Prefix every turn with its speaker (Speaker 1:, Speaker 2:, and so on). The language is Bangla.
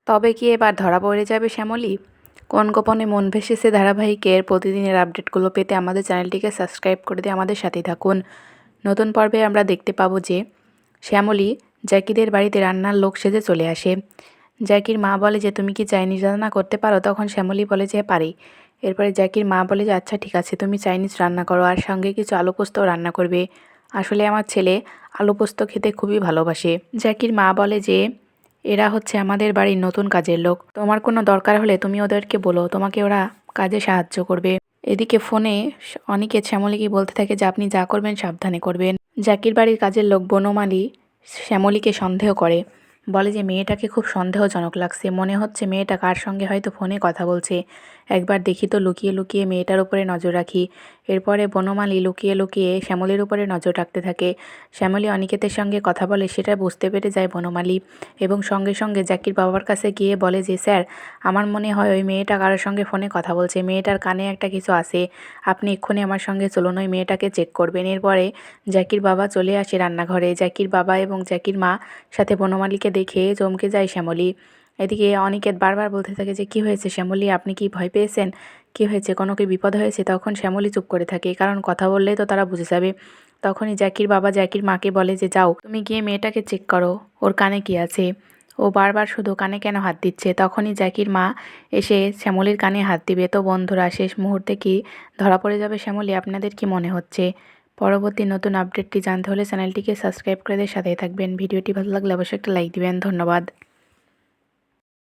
Speaker 1: তবে কি এবার ধরা পড়ে যাবে শ্যামলী? কোন গোপনে মন ভেসেছে ধারাবাহিকের প্রতিদিনের আপডেটগুলো পেতে আমাদের চ্যানেলটিকে সাবস্ক্রাইব করে দিয়ে আমাদের সাথেই থাকুন। নতুন পর্বে আমরা দেখতে পাবো যে শ্যামলী জ্যাকিদের বাড়িতে রান্নার লোক সেজে চলে আসে। জ্যাকির মা বলে যে তুমি কি চাইনিজ রান্না করতে পারো? তখন শ্যামলী বলে যে পারি। এরপরে জ্যাকির মা বলে যে আচ্ছা ঠিক আছে, তুমি চাইনিজ রান্না করো আর সঙ্গে কিছু আলু পোস্তও রান্না করবে। আসলে আমার ছেলে আলু পোস্ত খেতে খুবই ভালোবাসে। জ্যাকির মা বলে যে এরা হচ্ছে আমাদের বাড়ির নতুন কাজের লোক, তোমার কোনো দরকার হলে তুমি ওদেরকে বলো, তোমাকে ওরা কাজে সাহায্য করবে। এদিকে ফোনে অনিকেত শ্যামলীকে বলতে থাকে যে আপনি যা করবেন সাবধানে করবেন। জ্যাকির বাড়ির কাজের লোক বনমালী শ্যামলীকে সন্দেহ করে, বলে যে মেয়েটাকে খুব সন্দেহজনক লাগছে, মনে হচ্ছে মেয়েটা কার সঙ্গে হয়তো ফোনে কথা বলছে, একবার দেখি তো লুকিয়ে লুকিয়ে মেয়েটার উপরে নজর রাখি। এরপরে বনমালী লুকিয়ে লুকিয়ে শ্যামলীর উপরে নজর রাখতে থাকে। শ্যামলী অনিকেতের সঙ্গে কথা বলে সেটা বুঝতে পেরে যায় বনমালী এবং সঙ্গে সঙ্গে জ্যাকির বাবার কাছে গিয়ে বলে যে স্যার, আমার মনে হয় ওই মেয়েটা কারোর সঙ্গে ফোনে কথা বলছে, মেয়েটার কানে একটা কিছু আছে, আপনি এক্ষুনি আমার সঙ্গে চলুন, ওই মেয়েটাকে চেক করবেন। এরপরে জ্যাকির বাবা চলে আসে রান্নাঘরে। জ্যাকির বাবা এবং জ্যাকির মা সাথে বনমালীকে দেখে চমকে যায় শ্যামলী। এদিকে অনিকেত বারবার বলতে থাকে যে কী হয়েছে শ্যামলী, আপনি কি ভয় পেয়েছেন? কী হয়েছে, কোনো কি বিপদ হয়েছে? তখন শ্যামলী চুপ করে থাকে, কারণ কথা বললেই তো তারা বুঝে যাবে। তখনই জ্যাকির বাবা জ্যাকির মাকে বলে যে যাও তুমি গিয়ে মেয়েটাকে চেক করো, ওর কানে কি আছে, ও বারবার শুধু কানে কেন হাত দিচ্ছে। তখনই জ্যাকির মা এসে শ্যামলীর কানে হাত দিবে। তো বন্ধুরা, শেষ মুহূর্তে কি ধরা পড়ে যাবে শ্যামলী? আপনাদের কি মনে হচ্ছে? পরবর্তী নতুন আপডেটটি জানতে হলে চ্যানেলটিকে সাবস্ক্রাইব করে দিয়ে সাথেই থাকবেন। ভিডিওটি ভালো লাগলে অবশ্যই একটা লাইক দিবেন। ধন্যবাদ।